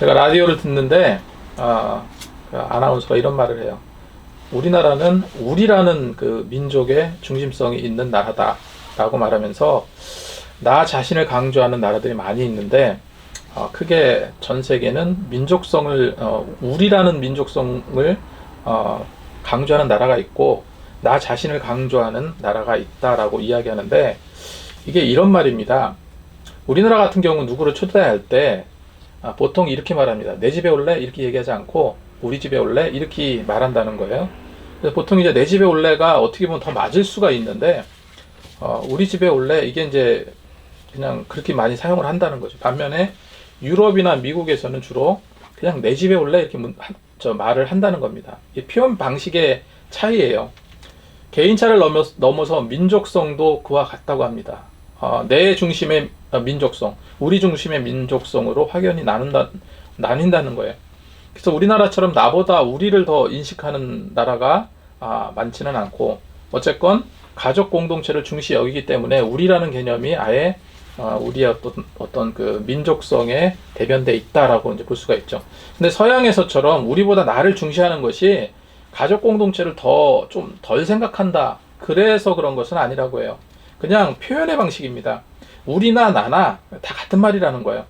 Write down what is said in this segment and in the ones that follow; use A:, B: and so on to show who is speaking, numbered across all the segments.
A: 제가 라디오를 듣는데 그 아나운서가 이런 말을 해요. 우리나라는 우리라는 그 민족의 중심성이 있는 나라다라고 말하면서 나 자신을 강조하는 나라들이 많이 있는데 크게 전 세계는 민족성을 우리라는 민족성을 강조하는 나라가 있고 나 자신을 강조하는 나라가 있다라고 이야기하는데 이게 이런 말입니다. 우리나라 같은 경우 누구를 초대할 때 보통 이렇게 말합니다. 내 집에 올래? 이렇게 얘기하지 않고 우리 집에 올래? 이렇게 말한다는 거예요. 그래서 보통 이제 내 집에 올래가 어떻게 보면 더 맞을 수가 있는데 우리 집에 올래? 이게 이제 그냥 그렇게 많이 사용을 한다는 거죠. 반면에 유럽이나 미국에서는 주로 그냥 내 집에 올래? 이렇게 말을 한다는 겁니다. 이 표현 방식의 차이예요. 개인차를 넘어서 민족성도 그와 같다고 합니다. 내 중심의 민족성, 우리 중심의 민족성으로 확연히 나뉜다는 거예요. 그래서 우리나라처럼 나보다 우리를 더 인식하는 나라가 많지는 않고 어쨌건 가족 공동체를 중시 여기기 때문에 우리라는 개념이 아예 우리의 어떤 그 민족성에 대변돼 있다라고 이제 볼 수가 있죠. 근데 서양에서처럼 우리보다 나를 중시하는 것이 가족 공동체를 좀 덜 생각한다. 그래서 그런 것은 아니라고 해요. 그냥 표현의 방식입니다. 우리나 나나 다 같은 말이라는 거예요.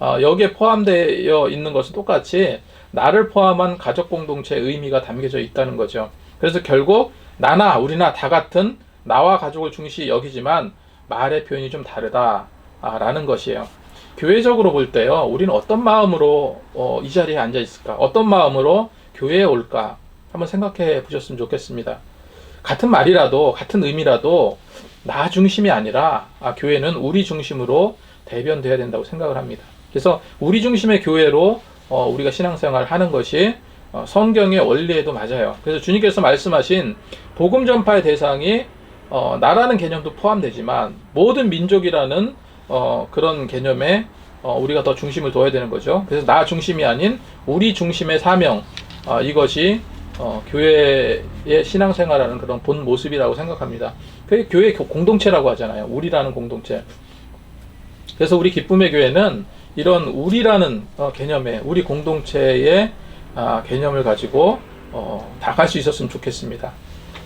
A: 여기에 포함되어 있는 것은 똑같이 나를 포함한 가족 공동체의 의미가 담겨져 있다는 거죠. 그래서 결국 나나 우리나 다 같은 나와 가족을 중시 여기지만 말의 표현이 좀 다르다라는 것이에요. 교회적으로 볼 때요, 우리는 어떤 마음으로 이 자리에 앉아 있을까? 어떤 마음으로 교회에 올까? 한번 생각해 보셨으면 좋겠습니다. 같은 말이라도, 같은 의미라도 나 중심이 아니라 교회는 우리 중심으로 대변돼야 된다고 생각을 합니다. 그래서 우리 중심의 교회로 우리가 신앙생활을 하는 것이 성경의 원리에도 맞아요. 그래서 주님께서 말씀하신 복음 전파의 대상이 나라는 개념도 포함되지만 모든 민족이라는 그런 개념에 우리가 더 중심을 둬야 되는 거죠. 그래서 나 중심이 아닌 우리 중심의 사명, 이것이 교회의 신앙생활하는 그런 본 모습이라고 생각합니다. 그게 교회 공동체라고 하잖아요. 우리라는 공동체. 그래서 우리 기쁨의 교회는 이런 우리라는 개념의 우리 공동체의 개념을 가지고 나갈 수 있었으면 좋겠습니다.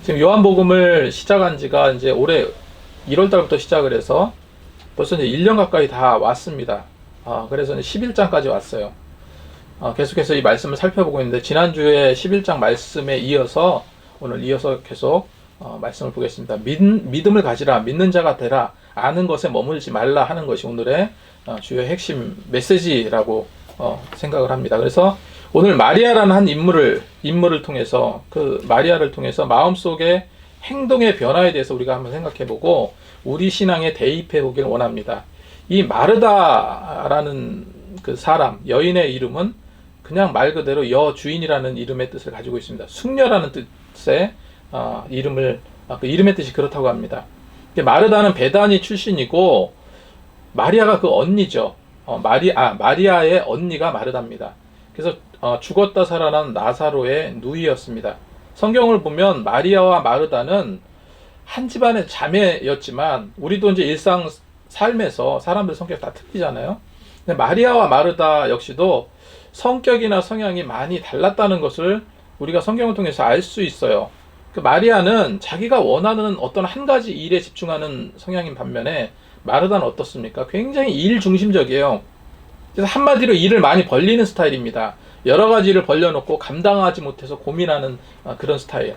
A: 지금 요한복음을 시작한 지가 이제 올해 1월 달부터 시작을 해서 벌써 이제 1년 가까이 다 왔습니다. 그래서 이제 11장까지 왔어요. 계속해서 이 말씀을 살펴보고 있는데 지난주에 11장 말씀에 이어서 오늘 이어서 계속 말씀을 보겠습니다. 믿음을 가지라, 믿는 자가 되라, 아는 것에 머물지 말라 하는 것이 오늘의 주요 핵심 메시지라고 생각을 합니다. 그래서 오늘 마리아라는 한 인물을 통해서 그 마리아를 통해서 마음속의 행동의 변화에 대해서 우리가 한번 생각해보고 우리 신앙에 대입해보길 원합니다. 이 마르다라는 그 사람, 여인의 이름은 그냥 말 그대로 여주인이라는 이름의 뜻을 가지고 있습니다. 숙녀라는 뜻의 그 이름의 뜻이 그렇다고 합니다. 마르다는 베다니 출신이고 마리아가 그 언니죠. 마리아의 언니가 마르다입니다. 그래서 죽었다 살아난 나사로의 누이였습니다. 성경을 보면 마리아와 마르다는 한 집안의 자매였지만 우리도 이제 일상 삶에서 사람들 성격 다 틀리잖아요. 근데 마리아와 마르다 역시도 성격이나 성향이 많이 달랐다는 것을 우리가 성경을 통해서 알 수 있어요. 그 마리아는 자기가 원하는 어떤 한 가지 일에 집중하는 성향인 반면에 마르다는 어떻습니까? 굉장히 일 중심적이에요. 그래서 한마디로 일을 많이 벌리는 스타일입니다. 여러 가지 일을 벌려놓고 감당하지 못해서 고민하는 그런 스타일.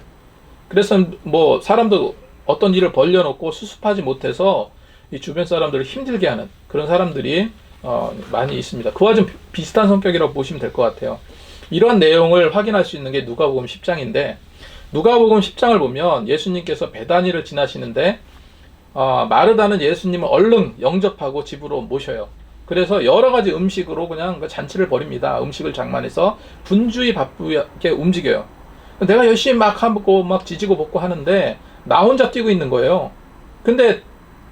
A: 그래서 뭐 사람도 어떤 일을 벌려놓고 수습하지 못해서 이 주변 사람들을 힘들게 하는 그런 사람들이 많이 있습니다. 그와 좀 비슷한 성격이라고 보시면 될 것 같아요. 이런 내용을 확인할 수 있는 게 누가복음 10장인데 누가복음 10장을 보면 예수님께서 베다니를 지나시는데 마르다는 예수님을 얼른 영접하고 집으로 모셔요. 그래서 여러 가지 음식으로 그냥 잔치를 벌입니다. 음식을 장만해서 분주히 바쁘게 움직여요. 내가 열심히 막 하고 막 지지고 볶고 하는데 나 혼자 뛰고 있는 거예요. 근데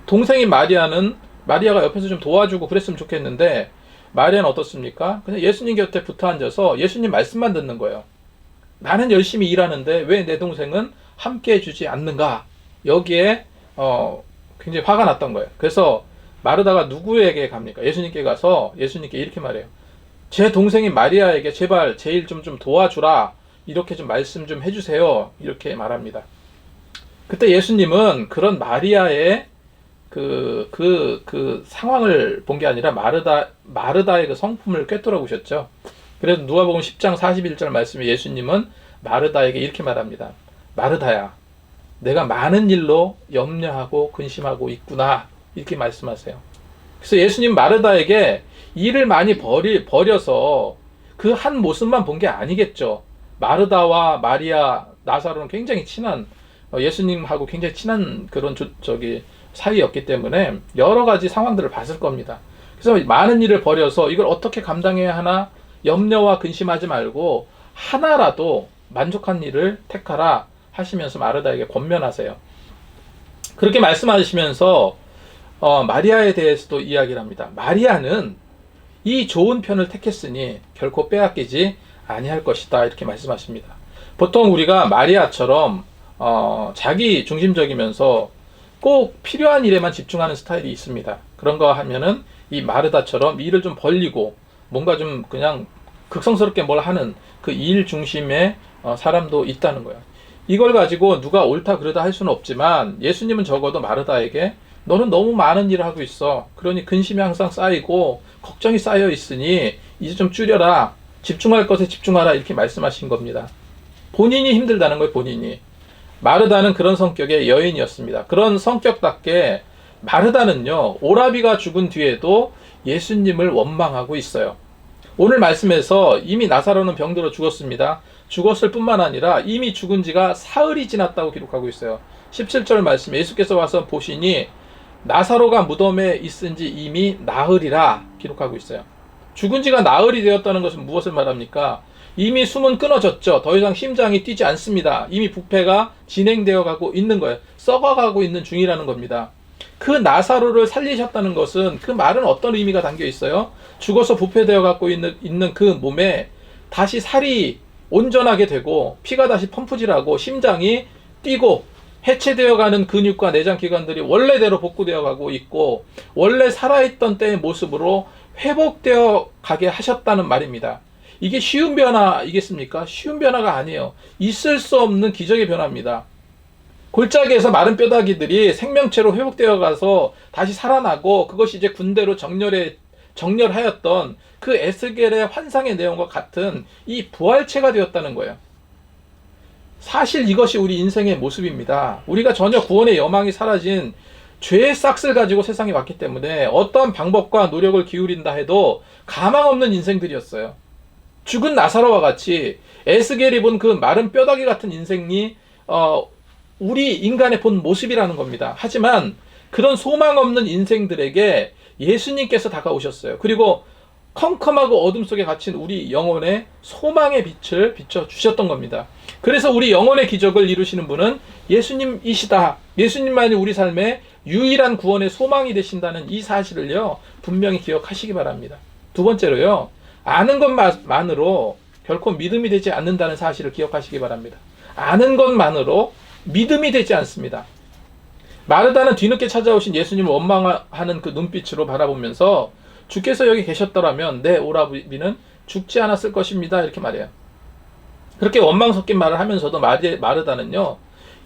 A: 동생인 마리아가 옆에서 좀 도와주고 그랬으면 좋겠는데 마리아는 어떻습니까? 그냥 예수님 곁에 붙어 앉아서 예수님 말씀만 듣는 거예요. 나는 열심히 일하는데 왜 내 동생은 함께 해주지 않는가? 여기에 굉장히 화가 났던 거예요. 그래서 마르다가 누구에게 갑니까? 예수님께 가서 예수님께 이렇게 말해요. 제 동생인 마리아에게 제발 제 일 좀 도와주라. 이렇게 좀 말씀 좀 해주세요. 이렇게 말합니다. 그때 예수님은 그런 마리아의 그 상황을 본 게 아니라 마르다의 그 성품을 꿰뚫어보셨죠. 그래서 누가복음 10장 41절 말씀에 예수님은 마르다에게 이렇게 말합니다. 마르다야, 내가 많은 일로 염려하고 근심하고 있구나. 이렇게 말씀하세요. 그래서 예수님 마르다에게 일을 많이 버려서 그 한 모습만 본 게 아니겠죠. 마르다와 마리아, 나사로는 굉장히 친한, 예수님하고 굉장히 친한 그런 사이였기 때문에 여러 가지 상황들을 봤을 겁니다. 그래서 많은 일을 버려서 이걸 어떻게 감당해야 하나 염려와 근심하지 말고 하나라도 만족한 일을 택하라 하시면서 마르다에게 권면하세요. 그렇게 말씀하시면서 마리아에 대해서도 이야기를 합니다. 마리아는 이 좋은 편을 택했으니 결코 빼앗기지 아니할 것이다. 이렇게 말씀하십니다. 보통 우리가 마리아처럼 자기 중심적이면서 꼭 필요한 일에만 집중하는 스타일이 있습니다. 그런 거 하면은 이 마르다처럼 일을 좀 벌리고 뭔가 좀 그냥 극성스럽게 뭘 하는 그 일 중심의 사람도 있다는 거예요. 이걸 가지고 누가 옳다 그르다 할 수는 없지만 예수님은 적어도 마르다에게 너는 너무 많은 일을 하고 있어. 그러니 근심이 항상 쌓이고 걱정이 쌓여 있으니 이제 좀 줄여라. 집중할 것에 집중하라. 이렇게 말씀하신 겁니다. 본인이 힘들다는 거예요. 본인이. 마르다는 그런 성격의 여인이었습니다. 그런 성격답게 마르다는요, 오라비가 죽은 뒤에도 예수님을 원망하고 있어요. 오늘 말씀에서 이미 나사로는 병들어 죽었습니다. 죽었을 뿐만 아니라 이미 죽은 지가 사흘이 지났다고 기록하고 있어요. 17절 말씀, 예수께서 와서 보시니 나사로가 무덤에 있은 지 이미 나흘이라 기록하고 있어요. 죽은 지가 나흘이 되었다는 것은 무엇을 말합니까? 이미 숨은 끊어졌죠. 더 이상 심장이 뛰지 않습니다. 이미 부패가 진행되어 가고 있는 거예요. 썩어가고 있는 중이라는 겁니다. 그 나사로를 살리셨다는 것은 그 말은 어떤 의미가 담겨 있어요? 죽어서 부패되어 갖고 있는 그 몸에 다시 살이 온전하게 되고 피가 다시 펌프질하고 심장이 뛰고 해체되어 가는 근육과 내장 기관들이 원래대로 복구되어 가고 있고 원래 살아있던 때의 모습으로 회복되어 가게 하셨다는 말입니다. 이게 쉬운 변화이겠습니까? 쉬운 변화가 아니에요. 있을 수 없는 기적의 변화입니다. 골짜기에서 마른 뼈다귀들이 생명체로 회복되어 가서 다시 살아나고 그것이 이제 군대로 정렬하였던 그 에스겔의 환상의 내용과 같은 이 부활체가 되었다는 거예요. 사실 이것이 우리 인생의 모습입니다. 우리가 전혀 구원의 여망이 사라진 죄의 싹을 가지고 세상에 왔기 때문에 어떠한 방법과 노력을 기울인다 해도 가망 없는 인생들이었어요. 죽은 나사로와 같이 에스겔이 본 그 마른 뼈다귀 같은 인생이 우리 인간의 본 모습이라는 겁니다. 하지만 그런 소망 없는 인생들에게 예수님께서 다가오셨어요. 그리고 컴컴하고 어둠 속에 갇힌 우리 영혼의 소망의 빛을 비춰주셨던 겁니다. 그래서 우리 영혼의 기적을 이루시는 분은 예수님이시다. 예수님만이 우리 삶의 유일한 구원의 소망이 되신다는 이 사실을요, 분명히 기억하시기 바랍니다. 두 번째로요, 아는 것만으로 결코 믿음이 되지 않는다는 사실을 기억하시기 바랍니다. 아는 것만으로 믿음이 되지 않습니다. 마르다는 뒤늦게 찾아오신 예수님을 원망하는 그 눈빛으로 바라보면서 주께서 여기 계셨더라면 내 오라비는 죽지 않았을 것입니다. 이렇게 말해요. 그렇게 원망 섞인 말을 하면서도 마르다는요,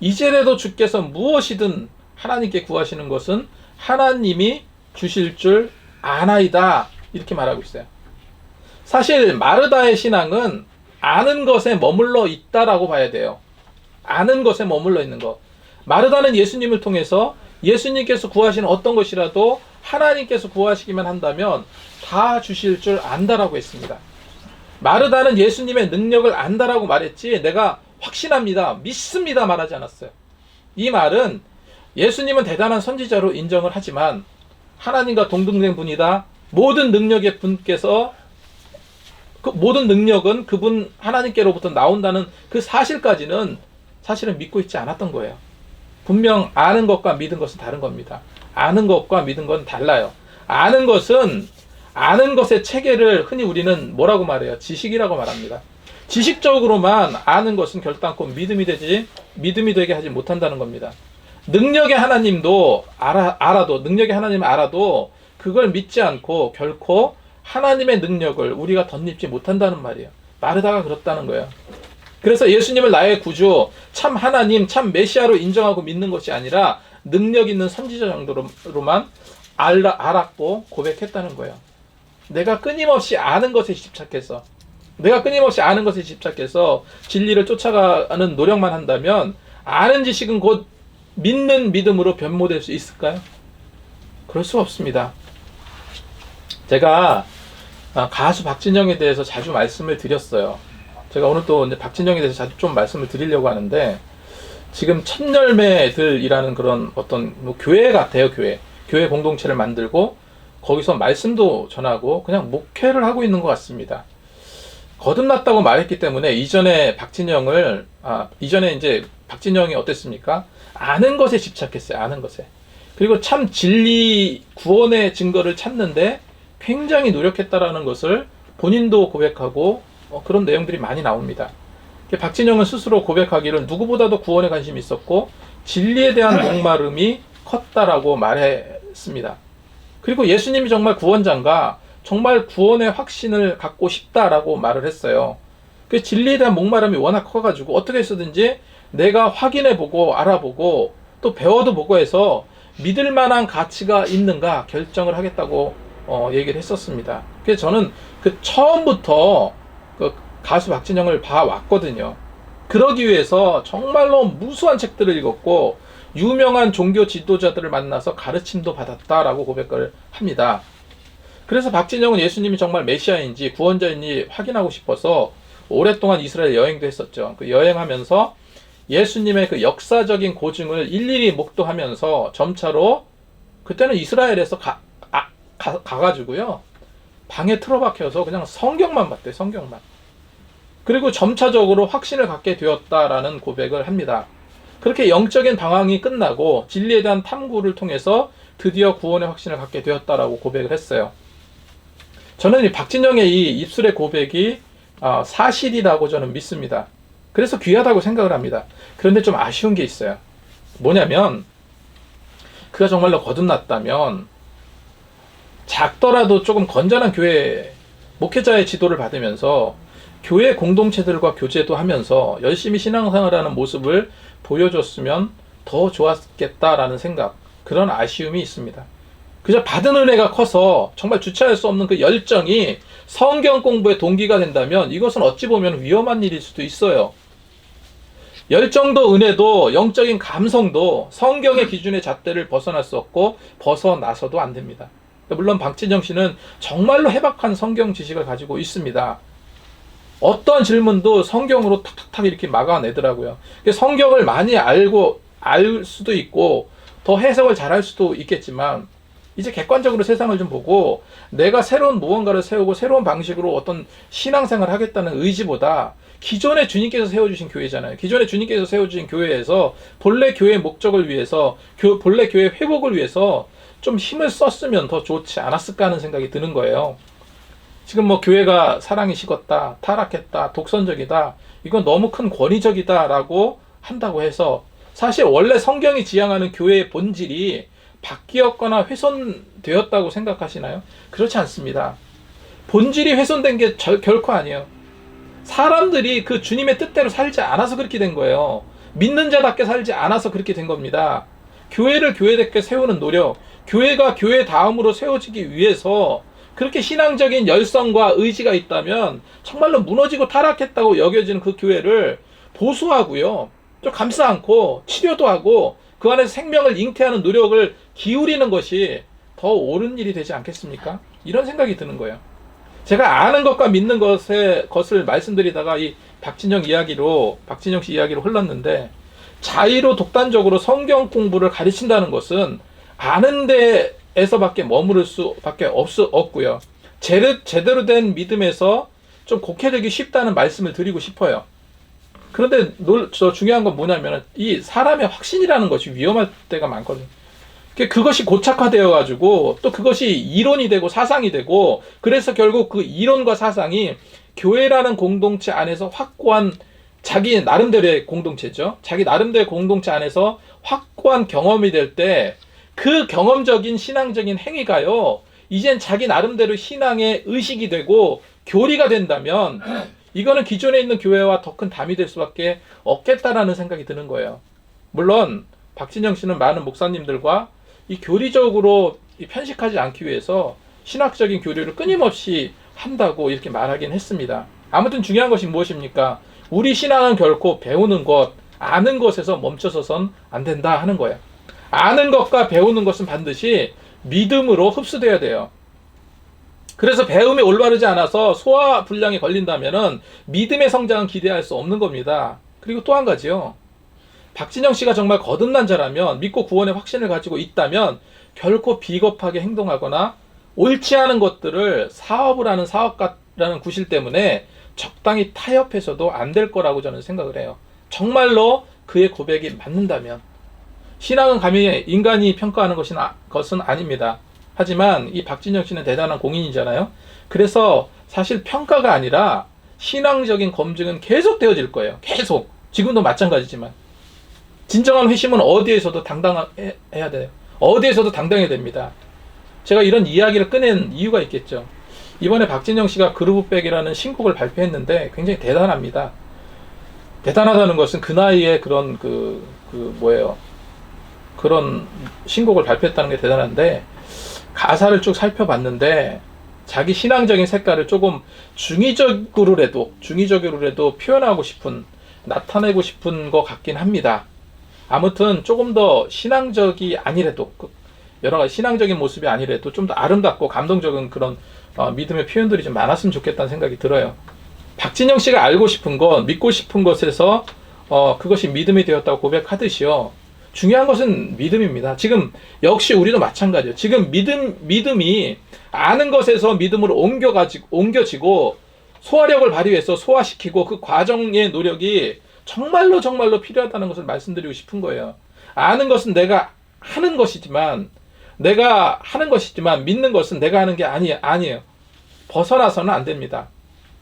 A: 이제라도 주께서 무엇이든 하나님께 구하시는 것은 하나님이 주실 줄 아나이다. 이렇게 말하고 있어요. 사실 마르다의 신앙은 아는 것에 머물러 있다라고 봐야 돼요. 아는 것에 머물러 있는 것. 마르다는 예수님을 통해서 예수님께서 구하시는 어떤 것이라도 하나님께서 구하시기만 한다면 다 주실 줄 안다라고 했습니다. 마르다는 예수님의 능력을 안다라고 말했지 내가 확신합니다, 믿습니다 말하지 않았어요. 이 말은 예수님은 대단한 선지자로 인정을 하지만 하나님과 동등된 분이다. 모든 능력의 분께서 모든 능력은 그분 하나님께로부터 나온다는 그 사실까지는 사실은 믿고 있지 않았던 거예요. 분명 아는 것과 믿은 것은 다른 겁니다. 아는 것과 믿은 건 달라요. 아는 것은 아는 것의 체계를 흔히 우리는 뭐라고 말해요? 지식이라고 말합니다. 지식적으로만 아는 것은 결단코 믿음이 되게 하지 못한다는 겁니다. 능력의 하나님도 능력의 하나님을 알아도 그걸 믿지 않고 결코 하나님의 능력을 우리가 덧입지 못한다는 말이에요. 마르다가 그렇다는 거예요. 그래서 예수님을 나의 구주, 참 하나님, 참 메시아로 인정하고 믿는 것이 아니라 능력 있는 선지자 정도로만 알았고 고백했다는 거예요. 내가 끊임없이 아는 것에 집착해서 진리를 쫓아가는 노력만 한다면 아는 지식은 곧 믿는 믿음으로 변모될 수 있을까요? 그럴 수 없습니다. 제가 가수 박진영에 대해서 자주 말씀을 드렸어요. 제가 오늘 또 이제 박진영에 대해서 자주 좀 말씀을 드리려고 하는데, 지금 첫열매들이라는 그런 어떤 교회 같아요. 교회 공동체를 만들고 거기서 말씀도 전하고 그냥 목회를 하고 있는 것 같습니다. 거듭났다고 말했기 때문에 이전에 이제 박진영이 어땠습니까? 아는 것에 집착했어요. 아는 것에. 그리고 참 진리 구원의 증거를 찾는데 굉장히 노력했다라는 것을 본인도 고백하고 그런 내용들이 많이 나옵니다. 박진영은 스스로 고백하기를 누구보다도 구원에 관심이 있었고 진리에 대한 목마름이 컸다라고 말했습니다. 그리고 예수님이 정말 구원자인가, 정말 구원의 확신을 갖고 싶다라고 말을 했어요. 그 진리에 대한 목마름이 워낙 커가지고 어떻게 해서든지 내가 확인해보고 알아보고 또 배워도 보고 해서 믿을 만한 가치가 있는가 결정을 하겠다고 얘기를 했었습니다. 그래서 저는 그 처음부터 그 가수 박진영을 봐왔거든요. 그러기 위해서 정말로 무수한 책들을 읽었고 유명한 종교 지도자들을 만나서 가르침도 받았다라고 고백을 합니다. 그래서 박진영은 예수님이 정말 메시아인지 구원자인지 확인하고 싶어서 오랫동안 이스라엘 여행도 했었죠. 그 여행하면서 예수님의 그 역사적인 고증을 일일이 목도하면서 점차로, 그때는 이스라엘에서 가가지고요 방에 틀어박혀서 그냥 성경만 봤대요. 성경만. 그리고 점차적으로 확신을 갖게 되었다라는 고백을 합니다. 그렇게 영적인 방황이 끝나고 진리에 대한 탐구를 통해서 드디어 구원의 확신을 갖게 되었다라고 고백을 했어요. 저는 이 박진영의 이 입술의 고백이 사실이라고 저는 믿습니다. 그래서 귀하다고 생각을 합니다. 그런데 좀 아쉬운 게 있어요. 뭐냐면 그가 정말로 거듭났다면 작더라도 조금 건전한 교회 목회자의 지도를 받으면서 교회 공동체들과 교제도 하면서 열심히 신앙생활하는 모습을 보여줬으면 더 좋았겠다라는 생각, 그런 아쉬움이 있습니다. 그저 받은 은혜가 커서 정말 주체할 수 없는 그 열정이 성경 공부의 동기가 된다면 이것은 어찌 보면 위험한 일일 수도 있어요. 열정도 은혜도 영적인 감성도 성경의 기준의 잣대를 벗어날 수 없고 벗어나서도 안 됩니다. 물론 박진영 씨는 정말로 해박한 성경 지식을 가지고 있습니다. 어떤 질문도 성경으로 탁탁탁 이렇게 막아내더라고요. 성경을 많이 알 수도 있고 더 해석을 잘할 수도 있겠지만 이제 객관적으로 세상을 좀 보고 내가 새로운 무언가를 세우고 새로운 방식으로 어떤 신앙생활을 하겠다는 의지보다 기존에 주님께서 세워주신 교회잖아요. 기존에 주님께서 세워주신 교회에서 본래 교회의 목적을 위해서 본래 교회 회복을 위해서 좀 힘을 썼으면 더 좋지 않았을까 하는 생각이 드는 거예요. 지금 뭐 교회가 사랑이 식었다, 타락했다, 독선적이다, 이건 너무 큰 권위적이다라고 한다고 해서 사실 원래 성경이 지향하는 교회의 본질이 바뀌었거나 훼손되었다고 생각하시나요? 그렇지 않습니다. 본질이 훼손된 게 결코 아니에요. 사람들이 그 주님의 뜻대로 살지 않아서 그렇게 된 거예요. 믿는 자답게 살지 않아서 그렇게 된 겁니다. 교회를 교회답게 세우는 노력, 교회가 교회 다음으로 세워지기 위해서 그렇게 신앙적인 열성과 의지가 있다면 정말로 무너지고 타락했다고 여겨지는 그 교회를 보수하고요, 좀 감싸 안고 치료도 하고 그 안에서 생명을 잉태하는 노력을 기울이는 것이 더 옳은 일이 되지 않겠습니까? 이런 생각이 드는 거예요. 제가 아는 것과 믿는 것을 말씀드리다가 이 박진영 씨 이야기로 흘렀는데, 자의로 독단적으로 성경 공부를 가르친다는 것은 아는 데에서밖에 머무를 수밖에 없고요. 제대로 된 믿음에서 좀 곡해되기 쉽다는 말씀을 드리고 싶어요. 그런데 중요한 건 뭐냐면 이 사람의 확신이라는 것이 위험할 때가 많거든요. 그것이 고착화되어 가지고 또 그것이 이론이 되고 사상이 되고, 그래서 결국 그 이론과 사상이 교회라는 공동체 안에서 확고한 자기 나름대로의 공동체죠. 자기 나름대로의 공동체 안에서 확고한 경험이 될 때 그 경험적인 신앙적인 행위가요, 이젠 자기 나름대로 신앙의 의식이 되고 교리가 된다면 이거는 기존에 있는 교회와 더 큰 담이 될 수밖에 없겠다라는 생각이 드는 거예요. 물론 박진영 씨는 많은 목사님들과 이 교리적으로 편식하지 않기 위해서 신학적인 교류를 끊임없이 한다고 이렇게 말하긴 했습니다. 아무튼 중요한 것이 무엇입니까? 우리 신앙은 결코 배우는 것, 아는 것에서 멈춰서선 안 된다 하는 거예요. 아는 것과 배우는 것은 반드시 믿음으로 흡수돼야 돼요. 그래서 배움이 올바르지 않아서 소화 불량이 걸린다면은 믿음의 성장은 기대할 수 없는 겁니다. 그리고 또 한 가지요. 박진영 씨가 정말 거듭난 자라면, 믿고 구원의 확신을 가지고 있다면 결코 비겁하게 행동하거나 옳지 않은 것들을 사업을 하는 사업가라는 구실 때문에 적당히 타협해서도 안 될 거라고 저는 생각을 해요. 정말로 그의 고백이 맞는다면. 신앙은 감히 인간이 평가하는 것은 아닙니다. 하지만 이 박진영 씨는 대단한 공인이잖아요. 그래서 사실 평가가 아니라 신앙적인 검증은 계속 되어질 거예요. 계속. 지금도 마찬가지지만. 진정한 회심은 어디에서도 당당해야 돼요. 어디에서도 당당해야 됩니다. 제가 이런 이야기를 꺼낸 이유가 있겠죠. 이번에 박진영 씨가 그루브백이라는 신곡을 발표했는데 굉장히 대단합니다. 대단하다는 것은 그 나이에 그런 그런 신곡을 발표했다는 게 대단한데, 가사를 쭉 살펴봤는데 자기 신앙적인 색깔을 조금 중의적으로라도 표현하고 싶은, 나타내고 싶은 것 같긴 합니다. 아무튼 조금 더 신앙적이 아니래도, 여러 가지 신앙적인 모습이 아니래도 좀 더 아름답고 감동적인 그런 믿음의 표현들이 좀 많았으면 좋겠다는 생각이 들어요. 박진영 씨가 알고 싶은 것, 믿고 싶은 것에서 그것이 믿음이 되었다고 고백하듯이요. 중요한 것은 믿음입니다. 지금 역시 우리도 마찬가지예요. 지금 믿음이 아는 것에서 믿음으로 옮겨지고 소화력을 발휘해서 소화시키고 그 과정의 노력이 정말로 필요하다는 것을 말씀드리고 싶은 거예요. 아는 것은 내가 하는 것이지만 믿는 것은 내가 하는 게 아니에요. 벗어나서는 안 됩니다.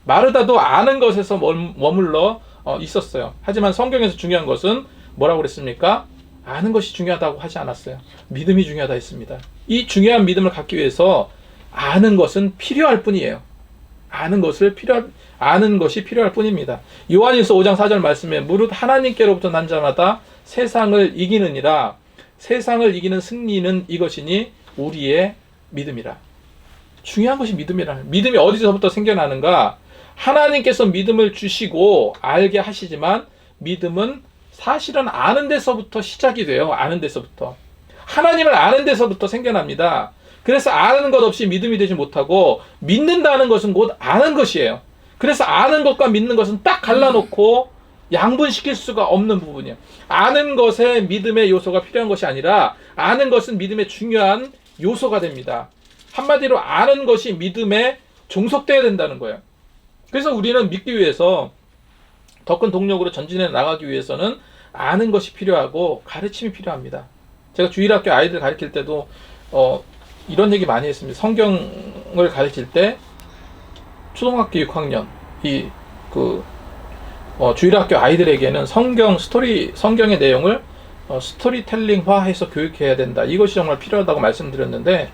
A: 마르다도 아는 것에서 머물러 있었어요. 하지만 성경에서 중요한 것은 뭐라고 그랬습니까? 아는 것이 중요하다고 하지 않았어요. 믿음이 중요하다 했습니다. 이 중요한 믿음을 갖기 위해서 아는 것은 필요할 뿐이에요. 아는 것이 필요할 뿐입니다. 요한일서 5장 4절 말씀에 무릇 하나님께로부터 난 자마다 세상을 이기느니라. 세상을 이기는 승리는 이것이니 우리의 믿음이라. 중요한 것이 믿음이라. 믿음이 어디서부터 생겨나는가? 하나님께서 믿음을 주시고 알게 하시지만 믿음은 사실은 아는 데서부터 시작이 돼요. 아는 데서부터. 하나님을 아는 데서부터 생겨납니다. 그래서 아는 것 없이 믿음이 되지 못하고, 믿는다는 것은 곧 아는 것이에요. 그래서 아는 것과 믿는 것은 딱 갈라놓고 양분시킬 수가 없는 부분이에요. 아는 것에 믿음의 요소가 필요한 것이 아니라 아는 것은 믿음의 중요한 요소가 됩니다. 한마디로 아는 것이 믿음에 종속되어야 된다는 거예요. 그래서 우리는 믿기 위해서 더 큰 동력으로 전진해 나가기 위해서는 아는 것이 필요하고 가르침이 필요합니다. 제가 주일학교 아이들 가르칠 때도 이런 얘기 많이 했습니다. 성경을 가르칠 때 초등학교 6학년 주일학교 아이들에게는 성경의 내용을 스토리텔링화해서 교육해야 된다. 이것이 정말 필요하다고 말씀드렸는데,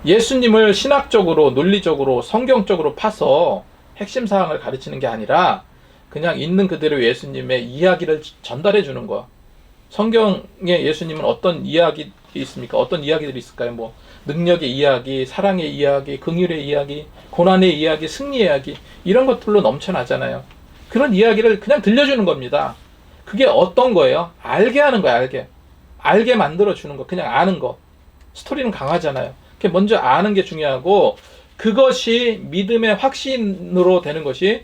A: 예수님을 신학적으로, 논리적으로, 성경적으로 파서 핵심 사항을 가르치는 게 아니라 그냥 있는 그대로 예수님의 이야기를 전달해 주는 거. 성경에 예수님은 어떤 이야기 있습니까? 어떤 이야기들이 있을까요? 뭐 능력의 이야기, 사랑의 이야기, 긍휼의 이야기, 고난의 이야기, 승리의 이야기, 이런 것들로 넘쳐나잖아요. 그런 이야기를 그냥 들려주는 겁니다. 그게 어떤 거예요? 알게 하는 거예요. 알게 만들어 주는 거. 그냥 아는 거. 스토리는 강하잖아요. 먼저 아는 게 중요하고, 그것이 믿음의 확신으로 되는 것이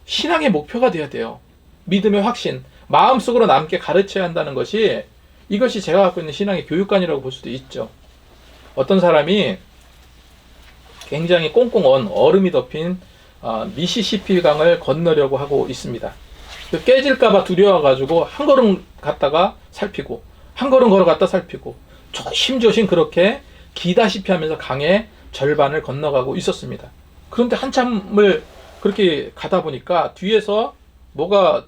A: 신앙의 목표가 되어야 돼요. 믿음의 확신, 마음속으로 남게 가르쳐야 한다는 것이, 이것이 제가 갖고 있는 신앙의 교육관이라고 볼 수도 있죠. 어떤 사람이 굉장히 꽁꽁 얼음이 덮인 미시시피 강을 건너려고 하고 있습니다. 깨질까봐 두려워가지고 한 걸음 갔다가 살피고, 한 걸음 걸어갔다 살피고, 조심조심 그렇게 기다시피 하면서 강의 절반을 건너가고 있었습니다. 그런데 한참을 그렇게 가다 보니까 뒤에서 뭐가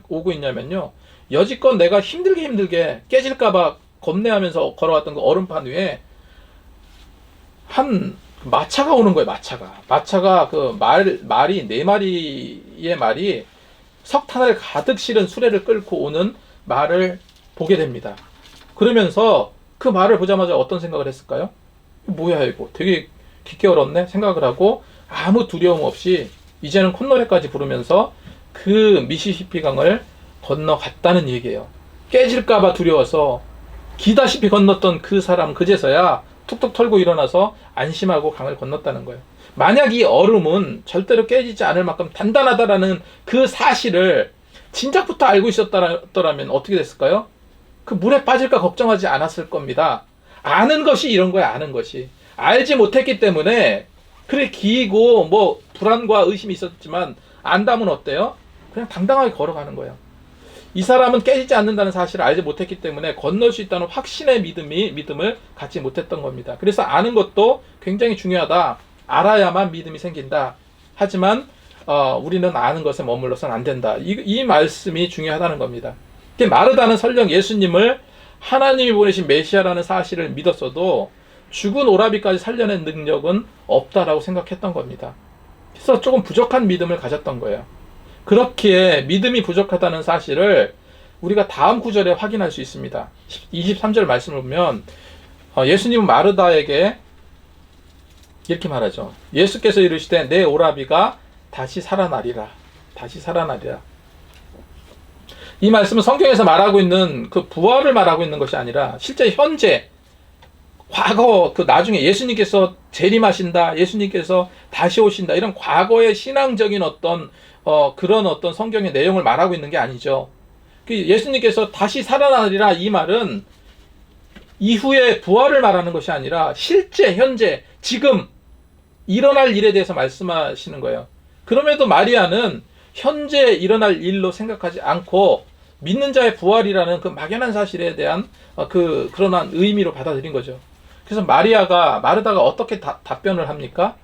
A: 오고 있냐면요, 여지껏 내가 힘들게 깨질까봐 겁내하면서 걸어왔던 그 얼음판 위에 한 마차가 오는 거예요. 마차가 그 말이 네 마리의 말이 석탄을 가득 실은 수레를 끌고 오는 말을 보게 됩니다. 그러면서 그 말을 보자마자 어떤 생각을 했을까요? 뭐야 이거 되게 깊게 얼었네 생각을 하고 아무 두려움 없이 이제는 콧노래까지 부르면서 그 미시시피 강을 건너갔다는 얘기예요. 깨질까봐 두려워서 기다시피 건넜던 그 사람 그제서야 툭툭 털고 일어나서 안심하고 강을 건넜다는 거예요. 만약 이 얼음은 절대로 깨지지 않을 만큼 단단하다라는 그 사실을 진작부터 알고 있었더라면 어떻게 됐을까요? 그 물에 빠질까 걱정하지 않았을 겁니다. 아는 것이 이런 거야. 아는 것이. 알지 못했기 때문에 그래 기이고 뭐 불안과 의심이 있었지만 안다면 어때요? 그냥 당당하게 걸어가는 거예요. 이 사람은 깨지지 않는다는 사실을 알지 못했기 때문에 건널 수 있다는 확신의 믿음을 갖지 못했던 겁니다. 그래서 아는 것도 굉장히 중요하다. 알아야만 믿음이 생긴다. 하지만 우리는 아는 것에 머물러서는 안 된다. 이 말씀이 중요하다는 겁니다. 마르다는 설령 예수님을 하나님이 보내신 메시아라는 사실을 믿었어도 죽은 오라비까지 살려낸 능력은 없다라고 생각했던 겁니다. 그래서 조금 부족한 믿음을 가졌던 거예요. 그렇기에 믿음이 부족하다는 사실을 우리가 다음 구절에 확인할 수 있습니다. 23절 말씀을 보면 예수님은 마르다에게 이렇게 말하죠. 예수께서 이르시되 내 오라비가 다시 살아나리라. 다시 살아나리라. 이 말씀은 성경에서 말하고 있는 그 부활을 말하고 있는 것이 아니라 실제 현재 과거 그 나중에 예수님께서 재림하신다. 예수님께서 다시 오신다. 이런 과거의 신앙적인 그런 성경의 내용을 말하고 있는 게 아니죠. 예수님께서 다시 살아나리라 이 말은 이후의 부활을 말하는 것이 아니라 실제 현재 지금 일어날 일에 대해서 말씀하시는 거예요. 그럼에도 마리아는 현재 일어날 일로 생각하지 않고 믿는 자의 부활이라는 그 막연한 사실에 대한 그러한 의미로 받아들인 거죠. 그래서 마르다가 어떻게 답변을 합니까?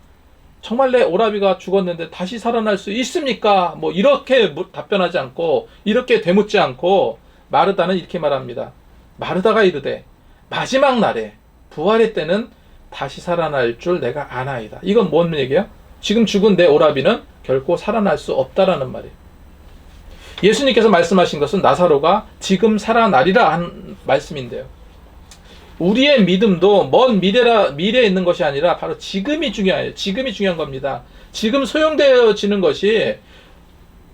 A: 정말 내 오라비가 죽었는데 다시 살아날 수 있습니까? 뭐 이렇게 답변하지 않고 이렇게 되묻지 않고 마르다는 이렇게 말합니다. 마르다가 이르되 마지막 날에 부활의 때는 다시 살아날 줄 내가 아나이다. 이건 뭔 얘기예요? 지금 죽은 내 오라비는 결코 살아날 수 없다라는 말이에요. 예수님께서 말씀하신 것은 나사로가 지금 살아나리라 한 말씀인데요. 우리의 믿음도 먼 미래에 있는 것이 아니라 바로 지금이 중요해요. 지금이 중요한 겁니다. 지금 소용되어지는 것이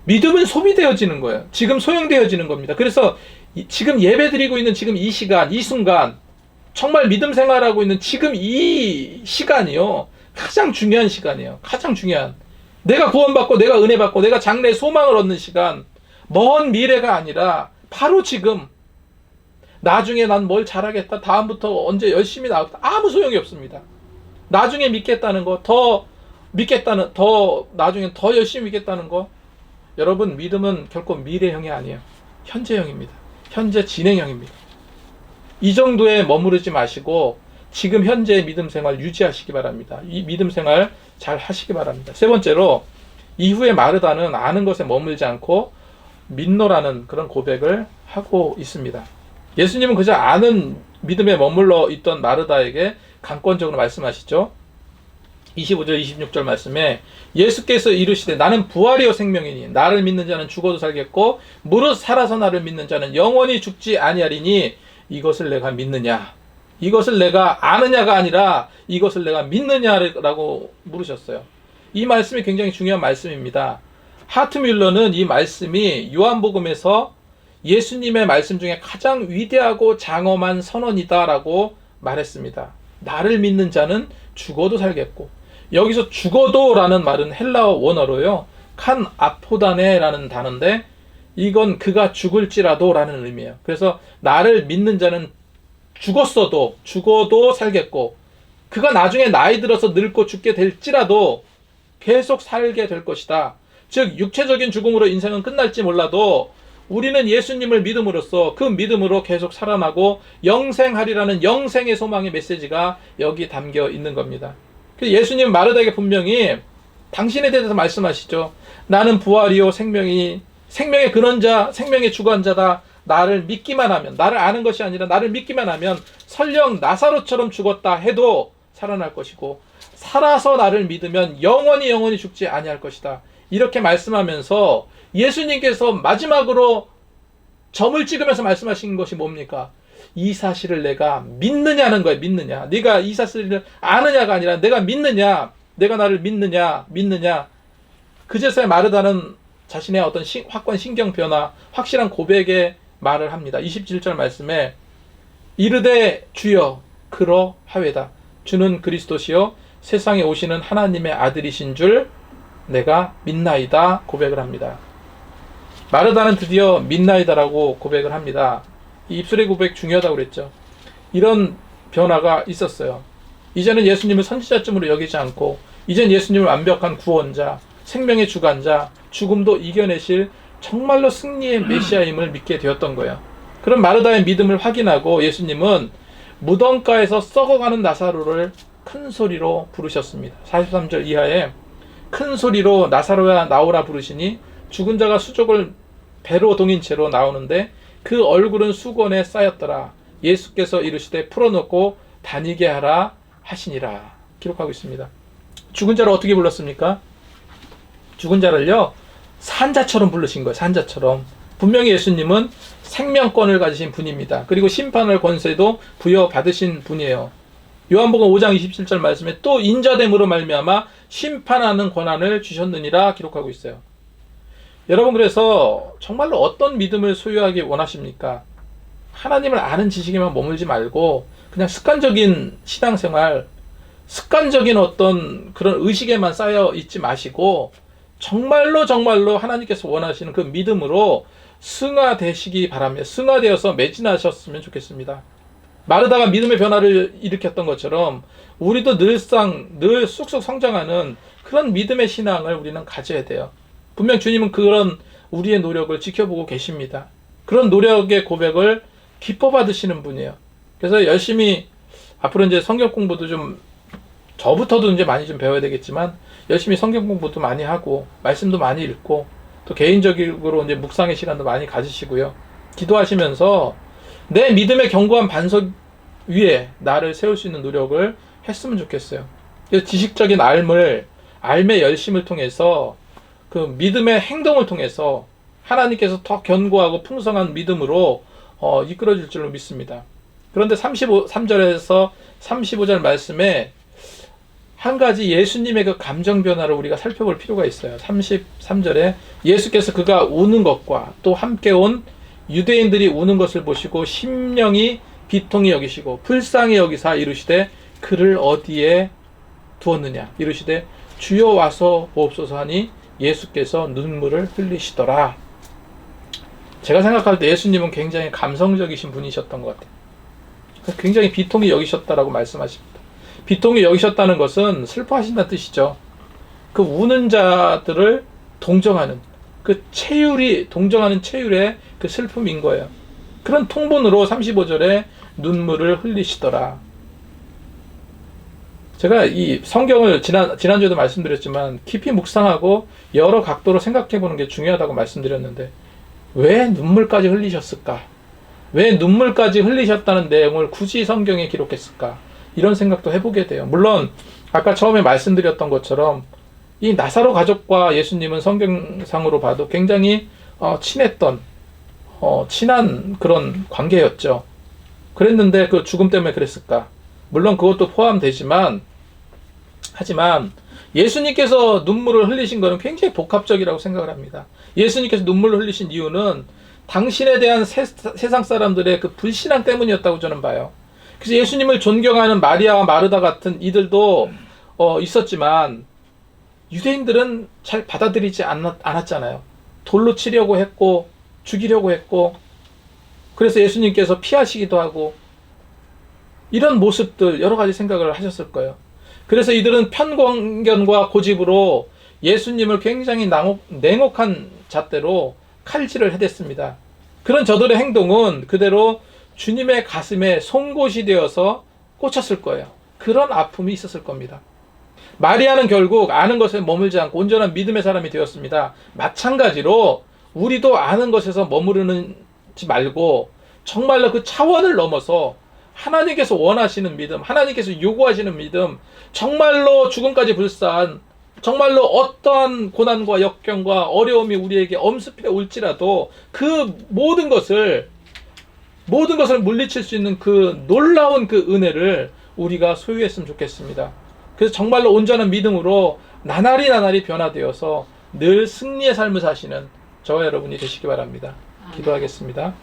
A: 믿음은 소비되어지는 거예요. 지금 소용되어지는 겁니다. 그래서 지금 예배드리고 있는 지금 이 시간, 이 순간 정말 믿음 생활하고 있는 지금 이 시간이요. 가장 중요한 시간이에요. 가장 중요한. 내가 구원받고 내가 은혜 받고 내가 장래의 소망을 얻는 시간. 먼 미래가 아니라 바로 지금. 나중에 난 뭘 잘하겠다. 다음부터 언제 열심히 나오겠다. 아무 소용이 없습니다. 나중에 믿겠다는 거, 나중에 더 열심히 믿겠다는 거. 여러분, 믿음은 결코 미래형이 아니에요. 현재형입니다. 현재 진행형입니다. 이 정도에 머무르지 마시고 지금 현재의 믿음 생활 유지하시기 바랍니다. 이 믿음 생활 잘 하시기 바랍니다. 세 번째로 이후에 마르다는 아는 것에 머물지 않고 믿노라는 그런 고백을 하고 있습니다. 예수님은 그저 아는 믿음에 머물러 있던 마르다에게 강권적으로 말씀하시죠. 25절 26절 말씀에 예수께서 이르시되 나는 부활이요 생명이니 나를 믿는 자는 죽어도 살겠고 무릇 살아서 나를 믿는 자는 영원히 죽지 아니하리니 이것을 내가 믿느냐? 이것을 내가 아느냐가 아니라 이것을 내가 믿느냐라고 물으셨어요. 이 말씀이 굉장히 중요한 말씀입니다. 하트뮬러는 이 말씀이 요한복음에서 예수님의 말씀 중에 가장 위대하고 장엄한 선언이다라고 말했습니다. 나를 믿는 자는 죽어도 살겠고, 여기서 죽어도라는 말은 헬라어 원어로요, 칸 아포다네라는 단어인데 이건 그가 죽을지라도라는 의미예요. 그래서 나를 믿는 자는 죽어도 살겠고, 그가 나중에 나이 들어서 늙고 죽게 될지라도 계속 살게 될 것이다. 즉 육체적인 죽음으로 인생은 끝날지 몰라도 우리는 예수님을 믿음으로써 그 믿음으로 계속 살아나고 영생하리라는 영생의 소망의 메시지가 여기 담겨 있는 겁니다. 예수님 마르다에게 분명히 당신에 대해서 말씀하시죠. 나는 부활이요 생명의 근원자, 생명의 주관자다. 나를 믿기만 하면, 나를 아는 것이 아니라 나를 믿기만 하면 설령 나사로처럼 죽었다 해도 살아날 것이고 살아서 나를 믿으면 영원히 죽지 아니할 것이다. 이렇게 말씀하면서 예수님께서 마지막으로 점을 찍으면서 말씀하신 것이 뭡니까? 이 사실을 내가 믿느냐는 거예요. 믿느냐. 네가 이 사실을 아느냐가 아니라 내가 믿느냐. 내가 나를 믿느냐. 그제서야 마르다는 자신의 어떤 확고한 신경 변화, 확실한 고백의 말을 합니다. 27절 말씀에 이르되 주여 그러하외다. 주는 그리스도시요 세상에 오시는 하나님의 아들이신 줄 내가 믿나이다 고백을 합니다. 마르다는 드디어 믿나이다라고 고백을 합니다. 이 입술의 고백 중요하다고 그랬죠. 이런 변화가 있었어요. 이제는 예수님을 선지자쯤으로 여기지 않고 이젠 예수님을 완벽한 구원자, 생명의 주관자, 죽음도 이겨내실 정말로 승리의 메시아임을 믿게 되었던 거예요. 그런 마르다의 믿음을 확인하고 예수님은 무덤가에서 썩어가는 나사로를 큰 소리로 부르셨습니다. 43절 이하에 큰 소리로 나사로야 나오라 부르시니 죽은 자가 수족을 배로 동인 채로 나오는데 그 얼굴은 수건에 쌓였더라. 예수께서 이르시되 풀어놓고 다니게 하라 하시니라. 기록하고 있습니다. 죽은 자를 어떻게 불렀습니까? 죽은 자를요 산자처럼 부르신 거예요. 산자처럼. 분명히 예수님은 생명권을 가지신 분입니다. 그리고 심판할 권세도 부여받으신 분이에요. 요한복음 5장 27절 말씀에 또 인자됨으로 말미암아 심판하는 권한을 주셨느니라 기록하고 있어요. 여러분, 그래서 정말로 어떤 믿음을 소유하기 원하십니까? 하나님을 아는 지식에만 머물지 말고 그냥 습관적인 신앙생활, 습관적인 어떤 그런 의식에만 쌓여 있지 마시고 정말로 하나님께서 원하시는 그 믿음으로 승화되시기 바랍니다. 승화되어서 매진하셨으면 좋겠습니다. 마르다가 믿음의 변화를 일으켰던 것처럼 우리도 늘 쑥쑥 성장하는 그런 믿음의 신앙을 우리는 가져야 돼요. 분명 주님은 그런 우리의 노력을 지켜보고 계십니다. 그런 노력의 고백을 기뻐 받으시는 분이에요. 그래서 열심히 앞으로 이제 성경 공부도 좀 저부터도 이제 많이 좀 배워야 되겠지만 열심히 성경 공부도 많이 하고 말씀도 많이 읽고 또 개인적으로 이제 묵상의 시간도 많이 가지시고요. 기도하시면서 내 믿음의 견고한 반석 위에 나를 세울 수 있는 노력을 했으면 좋겠어요. 그래서 지식적인 알의 열심을 통해서 그 믿음의 행동을 통해서 하나님께서 더 견고하고 풍성한 믿음으로 이끌어질 줄로 믿습니다. 그런데 33절에서 35절 말씀에 한 가지 예수님의 그 감정 변화를 우리가 살펴볼 필요가 있어요. 33절에 예수께서 그가 우는 것과 또 함께 온 유대인들이 우는 것을 보시고 심령이 비통히 여기시고 불쌍히 여기사 이르시되 그를 어디에 두었느냐 이르시되 주여 와서 보옵소서 하니 예수께서 눈물을 흘리시더라. 제가 생각할 때 예수님은 굉장히 감성적이신 분이셨던 것 같아요. 굉장히 비통히 여기셨다라고 말씀하십니다. 비통히 여기셨다는 것은 슬퍼하신다는 뜻이죠. 그 우는 자들을 동정하는 동정하는 체휼의 그 슬픔인 거예요. 그런 통분으로 35절에 눈물을 흘리시더라. 제가 이 성경을 지난주에도 말씀드렸지만 깊이 묵상하고 여러 각도로 생각해 보는 게 중요하다고 말씀드렸는데 왜 눈물까지 흘리셨을까? 왜 눈물까지 흘리셨다는 내용을 굳이 성경에 기록했을까? 이런 생각도 해보게 돼요. 물론 아까 처음에 말씀드렸던 것처럼 이 나사로 가족과 예수님은 성경상으로 봐도 굉장히 친했던 친한 그런 관계였죠. 그랬는데 그 죽음 때문에 그랬을까? 물론 그것도 포함되지만 하지만 예수님께서 눈물을 흘리신 것은 굉장히 복합적이라고 생각을 합니다. 예수님께서 눈물을 흘리신 이유는 당신에 대한 세상 사람들의 그 불신앙 때문이었다고 저는 봐요. 그래서 예수님을 존경하는 마리아와 마르다 같은 이들도 있었지만 유대인들은 잘 받아들이지 않았잖아요. 돌로 치려고 했고 죽이려고 했고 그래서 예수님께서 피하시기도 하고 이런 모습들 여러 가지 생각을 하셨을 거예요. 그래서 이들은 편견과 고집으로 예수님을 굉장히 냉혹한 잣대로 칼질을 해댔습니다. 그런 저들의 행동은 그대로 주님의 가슴에 송곳이 되어서 꽂혔을 거예요. 그런 아픔이 있었을 겁니다. 마리아는 결국 아는 것에 머물지 않고 온전한 믿음의 사람이 되었습니다. 마찬가지로 우리도 아는 것에서 머무르지 말고 정말로 그 차원을 넘어서 하나님께서 원하시는 믿음, 하나님께서 요구하시는 믿음, 정말로 죽음까지 불사한, 정말로 어떠한 고난과 역경과 어려움이 우리에게 엄습해 올지라도 그 모든 것을 물리칠 수 있는 그 놀라운 그 은혜를 우리가 소유했으면 좋겠습니다. 그래서 정말로 온전한 믿음으로 나날이 변화되어서 늘 승리의 삶을 사시는 저와 여러분이 되시기 바랍니다. 기도하겠습니다.